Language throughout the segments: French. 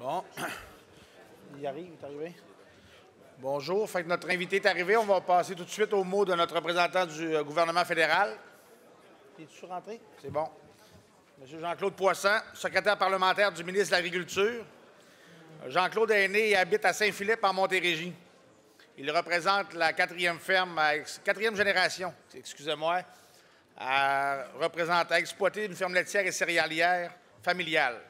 Bon. Il arrive, il est arrivé. Bonjour. Fait que notre invité est arrivé. On va passer tout de suite aux mots de notre représentant du gouvernement fédéral. Es-tu rentré? C'est bon. Monsieur Jean-Claude Poisson, secrétaire parlementaire du ministre de l'Agriculture. Jean-Claude est né et habite à Saint-Philippe, en Montérégie. Il représente la quatrième génération, excusez-moi, à exploiter une ferme laitière et céréalière familiale.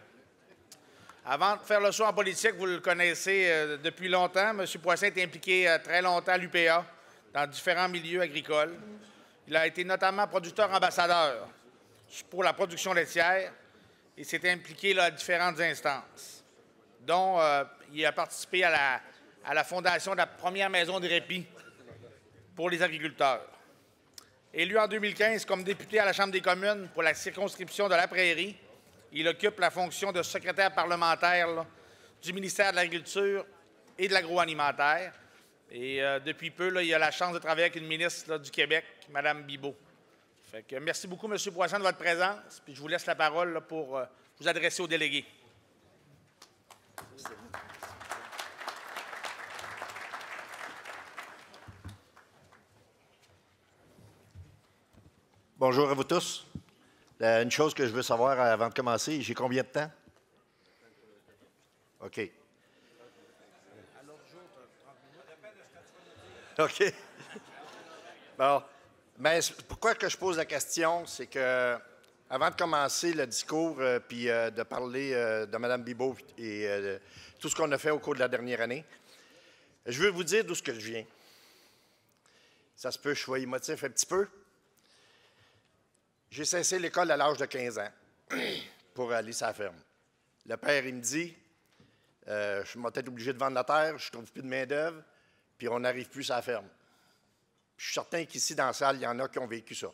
Avant de faire le saut en politique, vous le connaissez depuis longtemps. M. Poisson est impliqué très longtemps à l'UPA, dans différents milieux agricoles. Il a été notamment producteur-ambassadeur pour la production laitière et s'est impliqué à différentes instances, dont il a participé à la fondation de la première maison de répit pour les agriculteurs. Élu en 2015 comme député à la Chambre des communes pour la circonscription de la Prairie, il occupe la fonction de secrétaire parlementaire du ministère de l'Agriculture et de l'Agroalimentaire. Et depuis peu, il a la chance de travailler avec une ministre du Québec, Mme Bibeau. Fait que, merci beaucoup, M. Poisson, de votre présence. Puis je vous laisse la parole pour vous adresser aux délégués. Bonjour à vous tous. Une chose que je veux savoir avant de commencer, j'ai combien de temps? OK. OK. Bon. Mais pourquoi que je pose la question, c'est que avant de commencer le discours puis de parler de Mme Bibeau et tout ce qu'on a fait au cours de la dernière année, je veux vous dire d'où je viens. Ça se peut que je sois émotif un petit peu. J'ai cessé l'école à l'âge de 15 ans pour aller sur la ferme. Le père, il me dit, je suis peut-être obligé de vendre la terre, je ne trouve plus de main-d'œuvre, puis on n'arrive plus sur la ferme. Je suis certain qu'ici, dans la salle, il y en a qui ont vécu ça.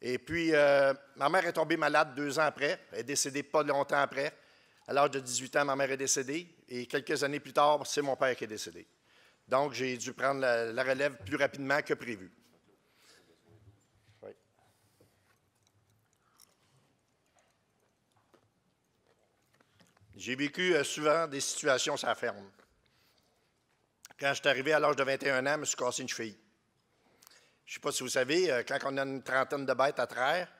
Et puis, ma mère est tombée malade 2 ans après. Elle est décédée pas longtemps après. À l'âge de 18 ans, ma mère est décédée. Et quelques années plus tard, c'est mon père qui est décédé. Donc, j'ai dû prendre la relève plus rapidement que prévu. Oui. J'ai vécu souvent des situations sur la ferme. Quand je suis arrivé à l'âge de 21 ans, je me suis cassé une cheville. Je ne sais pas si vous savez, quand on a une trentaine de bêtes à traire,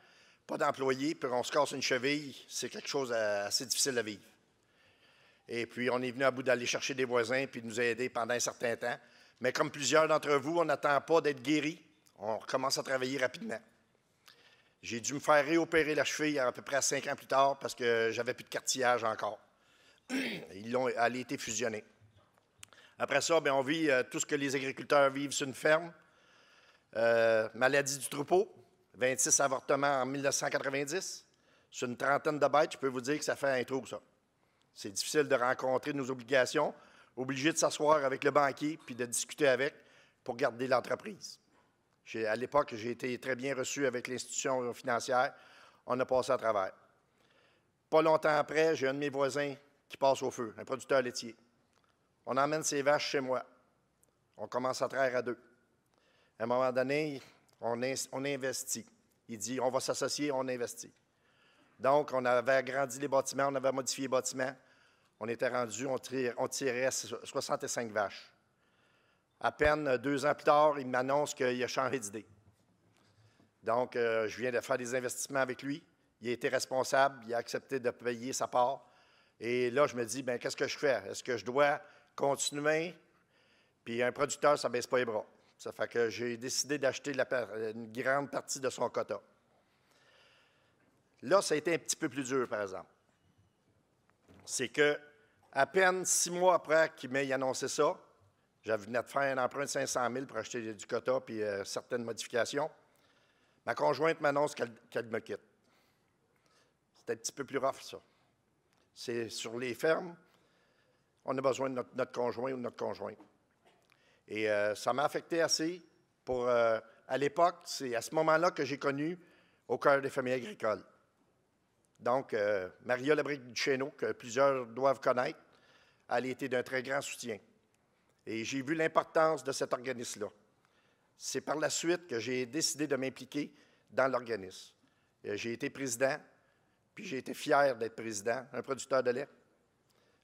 pas d'employés, puis on se casse une cheville, c'est quelque chose d'assez difficile à vivre. Et puis, on est venu à bout d'aller chercher des voisins puis de nous aider pendant un certain temps. Mais comme plusieurs d'entre vous, on n'attend pas d'être guéri. On recommence à travailler rapidement. J'ai dû me faire réopérer la cheville à peu près 5 ans plus tard parce que j'avais plus de cartilage encore. Elle a été fusionnée. Après ça, bien, on vit tout ce que les agriculteurs vivent sur une ferme. Maladie du troupeau, 26 avortements en 1990. Sur une trentaine de bêtes, je peux vous dire que ça fait un trou, ça. C'est difficile de rencontrer nos obligations, obligé de s'asseoir avec le banquier puis de discuter avec pour garder l'entreprise. À l'époque, j'ai été très bien reçu avec l'institution financière. On a passé à travers. Pas longtemps après, j'ai un de mes voisins qui passe au feu, un producteur laitier. On emmène ses vaches chez moi. On commence à traire à 2. À un moment donné, on investit. Il dit, on va s'associer, on investit. Donc, on avait agrandi les bâtiments, on avait modifié les bâtiments. On était rendu, on tirait 65 vaches. À peine 2 ans plus tard, il m'annonce qu'il a changé d'idée. Donc, je viens de faire des investissements avec lui. Il a été responsable, il a accepté de payer sa part. Et là, je me dis, bien, qu'est-ce que je fais? Est-ce que je dois continuer? Puis un producteur, ça ne baisse pas les bras. Ça fait que j'ai décidé d'acheter une grande partie de son quota. Là, ça a été un petit peu plus dur, par exemple. C'est que, à peine 6 mois après qu'il m'ait annoncé ça, j'avais venu de faire un emprunt de 500 000 pour acheter du quota puis certaines modifications. Ma conjointe m'annonce qu'elle me quitte. C'est un petit peu plus rough, ça. C'est sur les fermes, on a besoin de notre conjoint ou de notre conjointe. Et ça m'a affecté assez pour, à l'époque, c'est à ce moment-là que j'ai connu Au cœur des familles agricoles. Donc, Maria Labrique-Duchesneau, que plusieurs doivent connaître, elle a été d'un très grand soutien. Et j'ai vu l'importance de cet organisme-là. C'est par la suite que j'ai décidé de m'impliquer dans l'organisme. J'ai été président, puis j'ai été fier d'être président, un producteur de lait.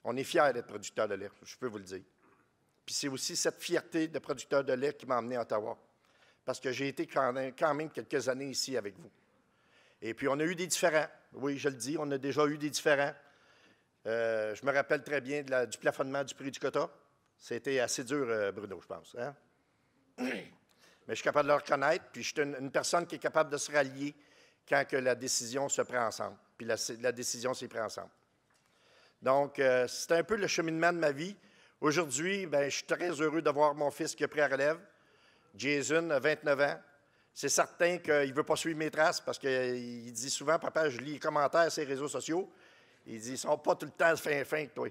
On est fiers d'être producteurs de lait, je peux vous le dire. Puis c'est aussi cette fierté de producteur de lait qui m'a emmené à Ottawa, parce que j'ai été quand même quelques années ici avec vous. Et puis on a eu des différends. Oui, je le dis, on a déjà eu des différends. Je me rappelle très bien du plafonnement du prix du quota. C'était assez dur, Bruno, je pense. Hein? Mais je suis capable de le reconnaître, puis je suis une personne qui est capable de se rallier quand que la décision se prend ensemble. Puis la décision s'est prise ensemble. Donc, c'est un peu le cheminement de ma vie. Aujourd'hui, je suis très heureux de voir mon fils qui a pris la relève. Jason a 29 ans. C'est certain qu'il ne veut pas suivre mes traces parce qu'il dit souvent, « Papa, je lis les commentaires sur les réseaux sociaux. » Il dit, « Ils ne sont pas tout le temps fin, toi. »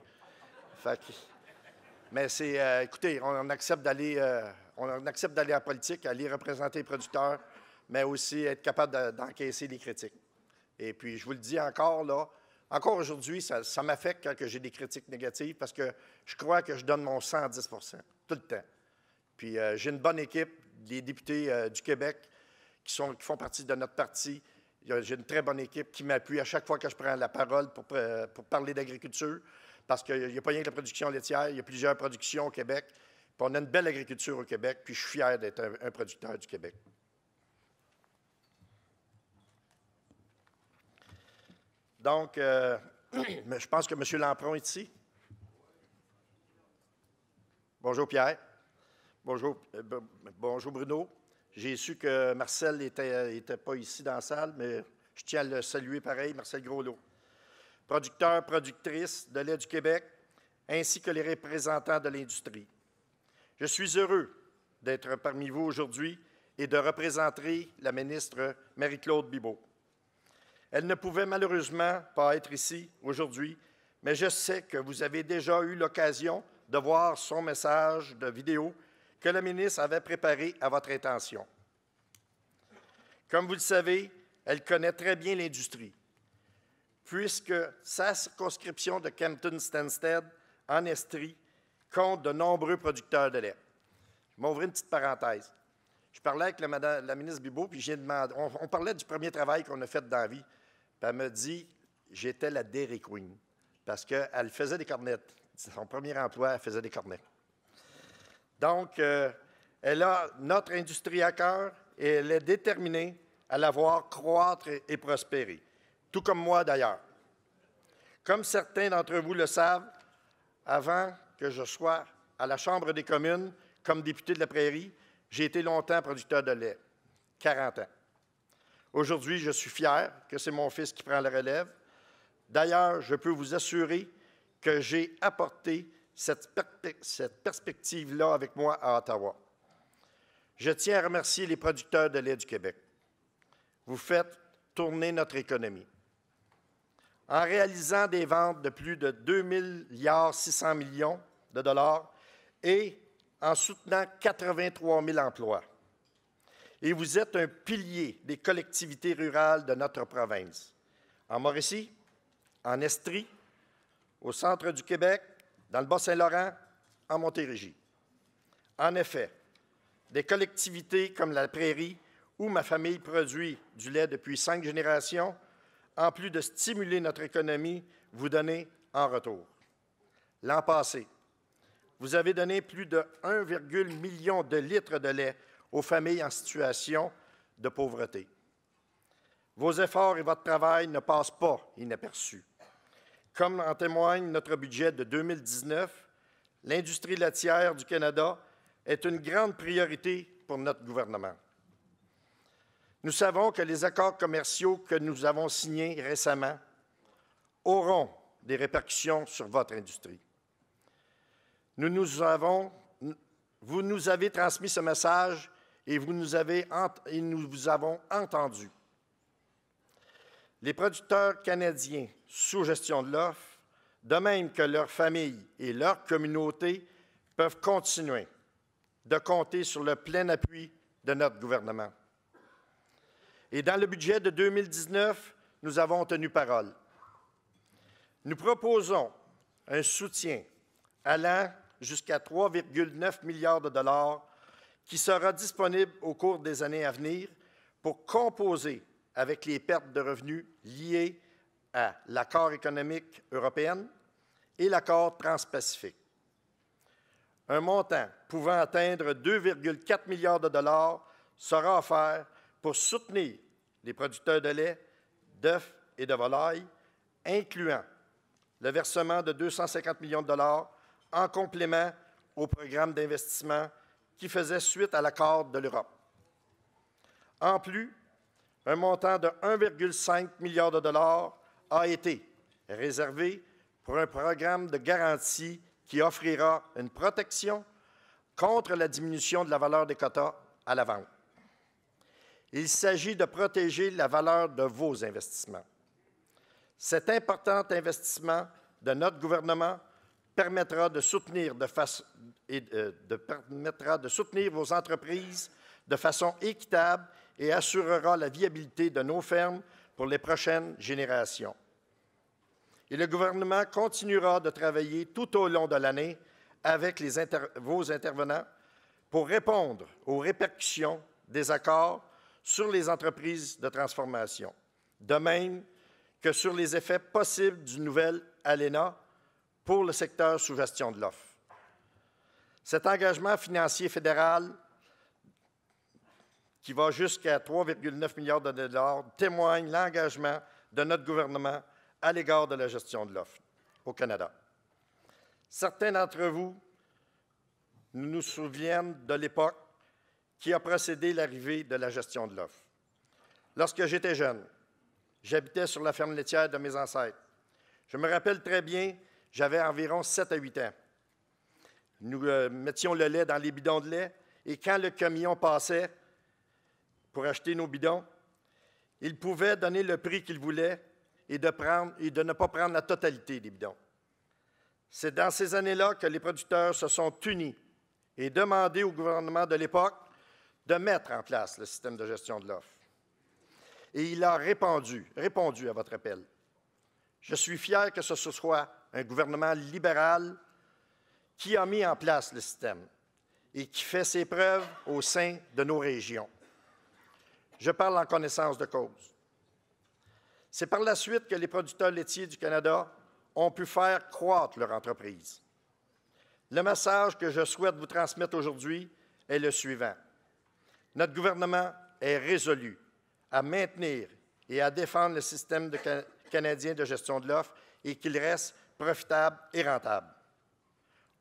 Mais c'est, écoutez, on accepte d'aller à la politique, aller représenter les producteurs, mais aussi être capable d'encaisser les critiques. Et puis, je vous le dis encore, là, encore aujourd'hui, ça m'affecte quand j'ai des critiques négatives parce que je crois que je donne mon 110 % tout le temps. Puis, j'ai une bonne équipe, des députés du Québec qui font partie de notre parti. J'ai une très bonne équipe qui m'appuie à chaque fois que je prends la parole pour parler d'agriculture, parce qu'il n'y a pas rien que la production laitière, il y a plusieurs productions au Québec. Puis on a une belle agriculture au Québec, puis je suis fier d'être un producteur du Québec. Donc, je pense que M. Lampron est ici. Bonjour Pierre. Bonjour Bruno. J'ai su que Marcel n'était pas ici dans la salle, mais je tiens à le saluer pareil, Marcel Groslot. Producteurs, productrices de lait du Québec, ainsi que les représentants de l'industrie. Je suis heureux d'être parmi vous aujourd'hui et de représenter la ministre Marie-Claude Bibeau. Elle ne pouvait malheureusement pas être ici aujourd'hui, mais je sais que vous avez déjà eu l'occasion de voir son message de vidéo que la ministre avait préparé à votre intention. Comme vous le savez, elle connaît très bien l'industrie, puisque sa circonscription de Kempton-Stanstead, en Estrie, compte de nombreux producteurs de lait. Je vais ouvrir une petite parenthèse. Je parlais avec la ministre Bibeau, puis j'ai demandé, on parlait du premier travail qu'on a fait dans la vie, puis elle me dit, j'étais la Dairy Queen, parce qu'elle faisait des cornettes. Son premier emploi, elle faisait des cornets. Donc, elle a notre industrie à cœur et elle est déterminée à la voir croître et prospérer, tout comme moi d'ailleurs. Comme certains d'entre vous le savent, avant que je sois à la Chambre des communes comme député de la Prairie, j'ai été longtemps producteur de lait, 40 ans. Aujourd'hui, je suis fier que c'est mon fils qui prend la relève. D'ailleurs, je peux vous assurer que j'ai apporté cette perspective-là avec moi à Ottawa. Je tiens à remercier les producteurs de lait du Québec. Vous faites tourner notre économie. En réalisant des ventes de plus de 2,6 milliards de dollars et en soutenant 83 000 emplois. Et vous êtes un pilier des collectivités rurales de notre province. En Mauricie, en Estrie, au centre du Québec, dans le Bas-Saint-Laurent, en Montérégie. En effet, des collectivités comme la Prairie, où ma famille produit du lait depuis 5 générations, en plus de stimuler notre économie, vous donnez en retour. L'an passé, vous avez donné plus de 1,1 million de litres de lait aux familles en situation de pauvreté. Vos efforts et votre travail ne passent pas inaperçus. Comme en témoigne notre budget de 2019, l'industrie laitière du Canada est une grande priorité pour notre gouvernement. Nous savons que les accords commerciaux que nous avons signés récemment auront des répercussions sur votre industrie. Vous nous avez transmis ce message et nous vous avons entendus. Les producteurs canadiens sous gestion de l'offre, de même que leurs familles et leurs communautés, peuvent continuer de compter sur le plein appui de notre gouvernement. Et dans le budget de 2019, nous avons tenu parole. Nous proposons un soutien allant jusqu'à 3,9 milliards de dollars qui sera disponible au cours des années à venir pour composer avec les pertes de revenus liées à l'accord économique européen et l'accord transpacifique. Un montant pouvant atteindre 2,4 milliards de dollars sera offert pour soutenir les producteurs de lait, d'œufs et de volailles, incluant le versement de 250 millions de dollars en complément au programme d'investissement qui faisait suite à l'accord de l'Europe. En plus, un montant de 1,5 milliard de dollars a été réservé pour un programme de garantie qui offrira une protection contre la diminution de la valeur des quotas à la vente. Il s'agit de protéger la valeur de vos investissements. Cet important investissement de notre gouvernement permettra de soutenir vos entreprises de façon équitable et assurera la viabilité de nos fermes pour les prochaines générations. Et le gouvernement continuera de travailler tout au long de l'année avec vos intervenants pour répondre aux répercussions des accords sur les entreprises de transformation, de même que sur les effets possibles du nouvel ALENA pour le secteur sous gestion de l'offre. Cet engagement financier fédéral qui va jusqu'à 3,9 milliards de dollars témoigne l'engagement de notre gouvernement à l'égard de la gestion de l'offre au Canada. Certains d'entre vous nous souviennent de l'époque qui a précédé l'arrivée de la gestion de l'offre. Lorsque j'étais jeune, j'habitais sur la ferme laitière de mes ancêtres. Je me rappelle très bien, j'avais environ 7 à 8 ans. Nous mettions le lait dans les bidons de lait et quand le camion passait pour acheter nos bidons, il pouvait donner le prix qu'il voulait et de ne pas prendre la totalité des bidons. C'est dans ces années-là que les producteurs se sont unis et demandé au gouvernement de l'époque de mettre en place le système de gestion de l'offre. Et il a répondu à votre appel. Je suis fier que ce soit un gouvernement libéral qui a mis en place le système et qui fait ses preuves au sein de nos régions. Je parle en connaissance de cause. C'est par la suite que les producteurs laitiers du Canada ont pu faire croître leur entreprise. Le message que je souhaite vous transmettre aujourd'hui est le suivant. Notre gouvernement est résolu à maintenir et à défendre le système canadien de gestion de l'offre et qu'il reste profitable et rentable.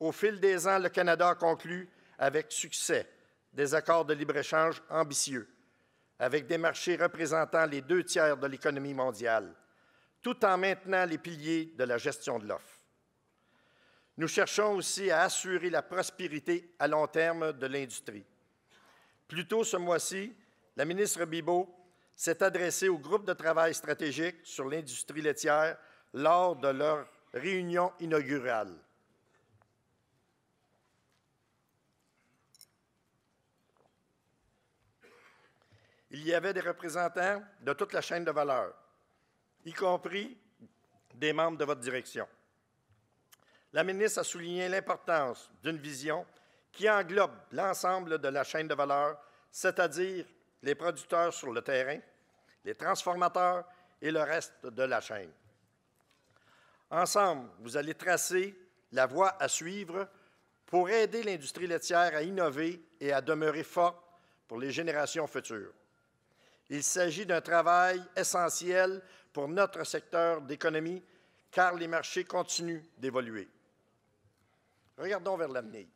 Au fil des ans, le Canada a conclu avec succès des accords de libre-échange ambitieux, avec des marchés représentant les 2/3 de l'économie mondiale, tout en maintenant les piliers de la gestion de l'offre. Nous cherchons aussi à assurer la prospérité à long terme de l'industrie. Plus tôt ce mois-ci, la ministre Bibeau s'est adressée au groupe de travail stratégique sur l'industrie laitière lors de leur réunion inaugurale. Il y avait des représentants de toute la chaîne de valeur, y compris des membres de votre direction. La ministre a souligné l'importance d'une vision qui englobe l'ensemble de la chaîne de valeur, c'est-à-dire les producteurs sur le terrain, les transformateurs et le reste de la chaîne. Ensemble, vous allez tracer la voie à suivre pour aider l'industrie laitière à innover et à demeurer forte pour les générations futures. Il s'agit d'un travail essentiel pour notre secteur d'économie, car les marchés continuent d'évoluer. Regardons vers l'avenir.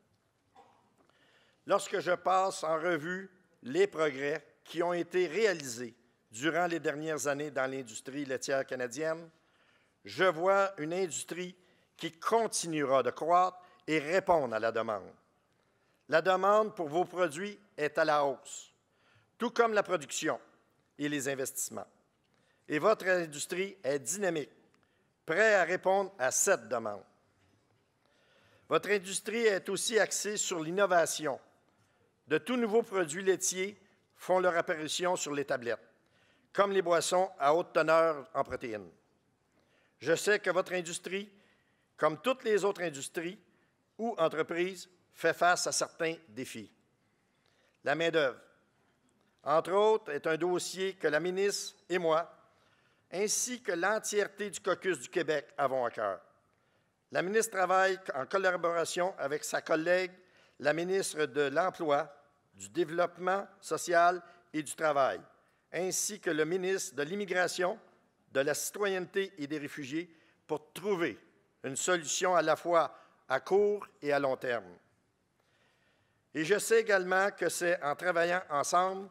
Lorsque je passe en revue les progrès qui ont été réalisés durant les dernières années dans l'industrie laitière canadienne, je vois une industrie qui continuera de croître et répondre à la demande. La demande pour vos produits est à la hausse, tout comme la production et les investissements. Et votre industrie est dynamique, prête à répondre à cette demande. Votre industrie est aussi axée sur l'innovation. De tout nouveaux produits laitiers font leur apparition sur les tablettes, comme les boissons à haute teneur en protéines. Je sais que votre industrie, comme toutes les autres industries ou entreprises, fait face à certains défis. La main-d'œuvre, entre autres, est un dossier que la ministre et moi, ainsi que l'entièreté du caucus du Québec, avons à cœur. La ministre travaille en collaboration avec sa collègue, la ministre de l'Emploi, du Développement social et du Travail, ainsi que le ministre de l'Immigration, de la Citoyenneté et des Réfugiés pour trouver une solution à la fois à court et à long terme. Et je sais également que c'est en travaillant ensemble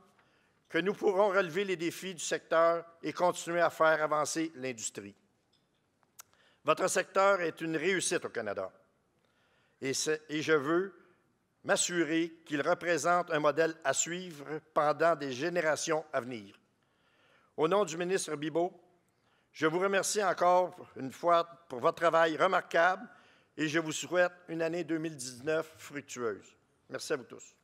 que nous pourrons relever les défis du secteur et continuer à faire avancer l'industrie. Votre secteur est une réussite au Canada et je veux m'assurer qu'il représente un modèle à suivre pendant des générations à venir. Au nom du ministre Bibeau, je vous remercie encore une fois pour votre travail remarquable et je vous souhaite une année 2019 fructueuse. Merci à vous tous.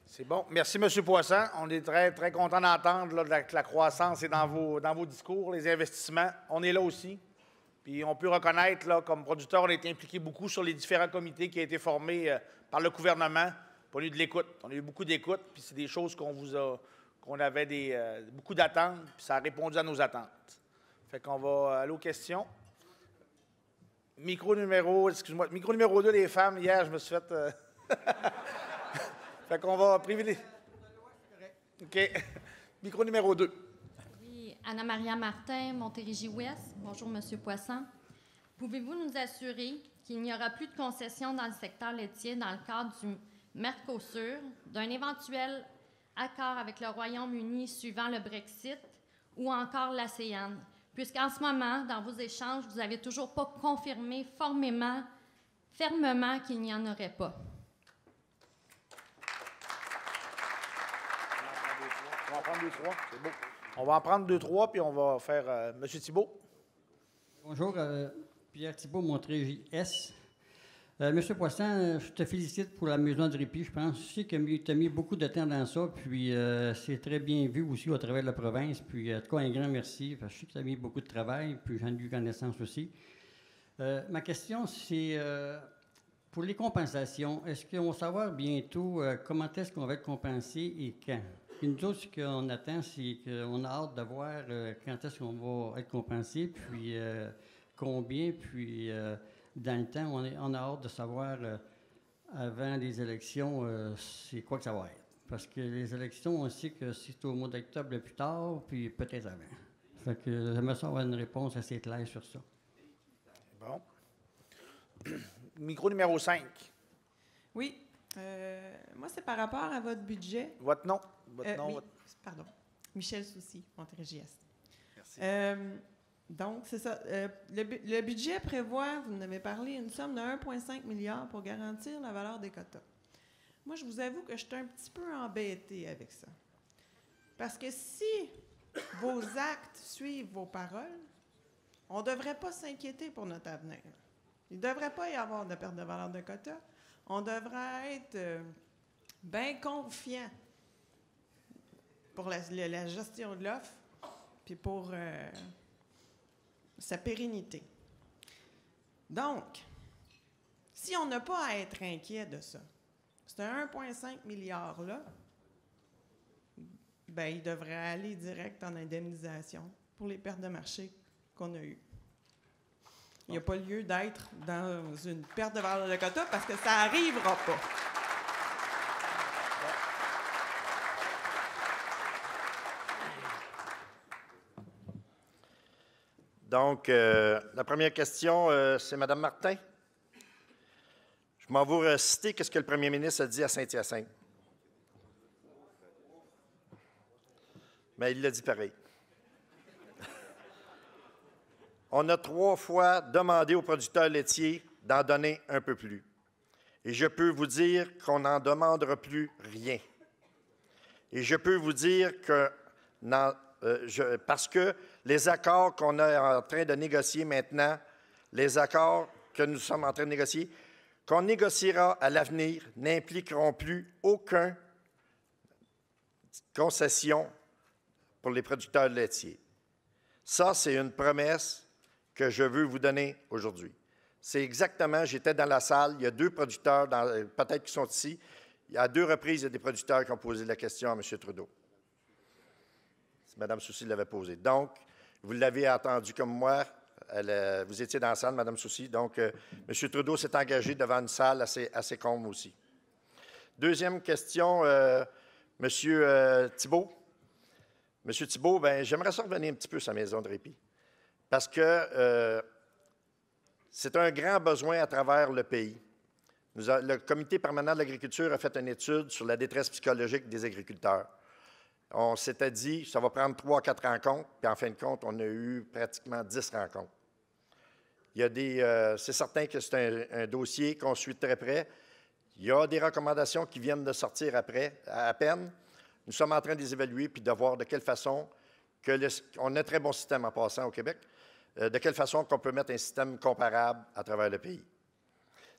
C'est bon. Merci, M. Poisson. On est très, très content d'entendre que la croissance est dans vos discours, les investissements. On est là aussi. Puis on peut reconnaître, là, comme producteur, on a été impliqué beaucoup sur les différents comités qui ont été formés par le gouvernement. Puis on a eu de l'écoute. On a eu beaucoup d'écoute, puis c'est des choses qu'on avait beaucoup d'attentes, puis ça a répondu à nos attentes. Fait qu'on va aller aux questions. Micro numéro 2, les femmes. Hier, je me suis fait... Fait qu'on va privilégier. OK. Micro numéro 2. Oui, Anna-Maria Martin, Montérégie-Ouest. Bonjour, M. Poisson. Pouvez-vous nous assurer qu'il n'y aura plus de concessions dans le secteur laitier dans le cadre du Mercosur, d'un éventuel accord avec le Royaume-Uni suivant le Brexit ou encore l'ASEAN? Puisqu'en ce moment, dans vos échanges, vous n'avez toujours pas confirmé fermement qu'il n'y en aurait pas. On va en prendre 2, 3. C'est beau. On va en prendre 2, 3, puis on va faire M. Thibault. Bonjour, Pierre Thibault, Montérégie-Est. Monsieur Poisson, je te félicite pour la maison de répit. Je pense aussi que tu as mis beaucoup de temps dans ça, puis c'est très bien vu aussi au travers de la province. Puis, en tout cas, un grand merci. Je sais que tu as mis beaucoup de travail, puis j'en ai eu connaissance aussi. Ma question, c'est pour les compensations. Est-ce qu'on va savoir bientôt comment est-ce qu'on va être compensé et quand? Puis nous autres, ce qu'on attend, c'est qu'on a hâte de voir quand est-ce qu'on va être compensé, puis combien, puis dans le temps, on a hâte de savoir avant les élections c'est quoi que ça va être. Parce que les élections, on sait que c'est au mois d'octobre le plus tard, puis peut-être avant. Fait que j'aimerais savoir une réponse assez claire sur ça. Bon. Micro numéro 5. Oui. Moi, c'est par rapport à votre budget. Votre nom? Oui, pardon. Michel Soucy, Montérégie-Est. Merci. Donc, c'est ça. Le budget prévoit, vous en avez parlé, une somme de 1,5 milliard pour garantir la valeur des quotas. Moi, je vous avoue que je suis un petit peu embêtée avec ça. Parce que si vos actes suivent vos paroles, on ne devrait pas s'inquiéter pour notre avenir. Il ne devrait pas y avoir de perte de valeur de quotas. On devrait être bien confiant pour la gestion de l'offre puis pour sa pérennité. Donc, si on n'a pas à être inquiet de ça, ce 1,5 milliard-là, ben, il devrait aller direct en indemnisation pour les pertes de marché qu'on a eues. Il n'y a pas lieu d'être dans une perte de valeur de quota parce que ça n'arrivera pas. Donc, la première question, c'est Mme Martin. Je m'en vais reciter ce que le premier ministre a dit à Saint-Hyacinthe. Mais il l'a dit pareil. On a 3 fois demandé aux producteurs laitiers d'en donner un peu plus. Et je peux vous dire qu'on n'en demandera plus rien. Et je peux vous dire que, parce que les accords qu'on est en train de négocier maintenant, les accords que nous sommes en train de négocier, qu'on négociera à l'avenir, n'impliqueront plus aucune concession pour les producteurs laitiers. Ça, c'est une promesse que je veux vous donner aujourd'hui. C'est exactement, j'étais dans la salle, il y a 2 producteurs, peut-être qui sont ici. À 2 reprises, il y a des producteurs qui ont posé la question à M. Trudeau. Mme Soucy l'avait posée. Donc, vous l'avez entendu comme moi, vous étiez dans la salle, Mme Soucy. Donc, M. Trudeau s'est engagé devant une salle assez comble aussi. Deuxième question, M. Thibault. M. Thibault, bien, j'aimerais ça revenir un petit peu sur la maison de répit. Parce que c'est un grand besoin à travers le pays. Le Comité permanent de l'agriculture a fait une étude sur la détresse psychologique des agriculteurs. On s'était dit, ça va prendre 3 à 4 rencontres, puis en fin de compte, on a eu pratiquement 10 rencontres. C'est certain que c'est un dossier qu'on suit de très près. Il y a des recommandations qui viennent de sortir après, à peine. Nous sommes en train de les évaluer puis de voir de quelle façon, on a un très bon système en passant au Québec, de quelle façon qu'on peut mettre un système comparable à travers le pays.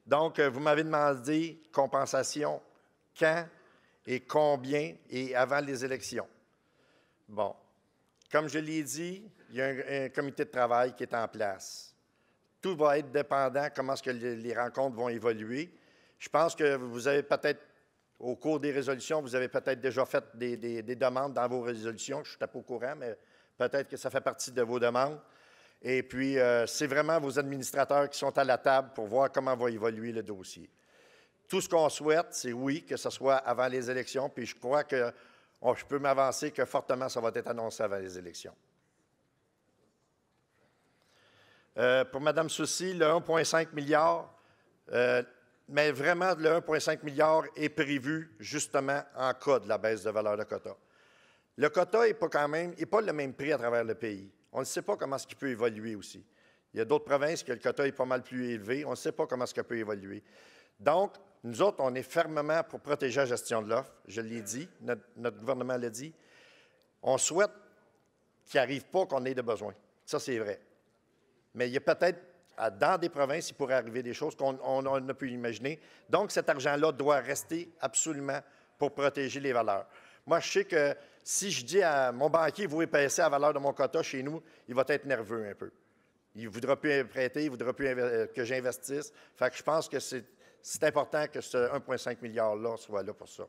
Donc, vous m'avez demandé compensation, quand et combien et avant les élections. Bon, comme je l'ai dit, il y a un comité de travail qui est en place. Tout va être dépendant comment est-ce que les rencontres vont évoluer. Je pense que vous avez peut-être, au cours des résolutions, vous avez peut-être déjà fait des demandes dans vos résolutions. Je ne suis pas au courant, mais peut-être que ça fait partie de vos demandes. Et puis, c'est vraiment vos administrateurs qui sont à la table pour voir comment va évoluer le dossier. Tout ce qu'on souhaite, c'est oui, que ce soit avant les élections, puis je crois que je peux m'avancer que fortement ça va être annoncé avant les élections. Pour Mme Soucy, le 1,5 milliard, mais vraiment, le 1,5 milliard est prévu justement en cas de la baisse de valeur de quota. Le quota n'est pas le même prix à travers le pays. On ne sait pas comment est-ce qu'il peut évoluer aussi. Il y a d'autres provinces que le quota est pas mal plus élevé. On ne sait pas comment est-ce qu'il peut évoluer. Donc, nous autres, on est fermement pour protéger la gestion de l'offre. Je l'ai dit, notre gouvernement l'a dit. On souhaite qu'il n'arrive pas qu'on ait de besoin. Ça, c'est vrai. Mais il y a peut-être, dans des provinces, il pourrait arriver des choses qu'on a pu imaginer. Donc, cet argent-là doit rester absolument pour protéger les valeurs. Moi, je sais que si je dis à mon banquier, vous épaissez la valeur de mon quota chez nous, il va être nerveux un peu. Il ne voudra plus prêter, il ne voudra plus que j'investisse. Fait que je pense que c'est important que ce 1,5 milliard-là soit là pour ça.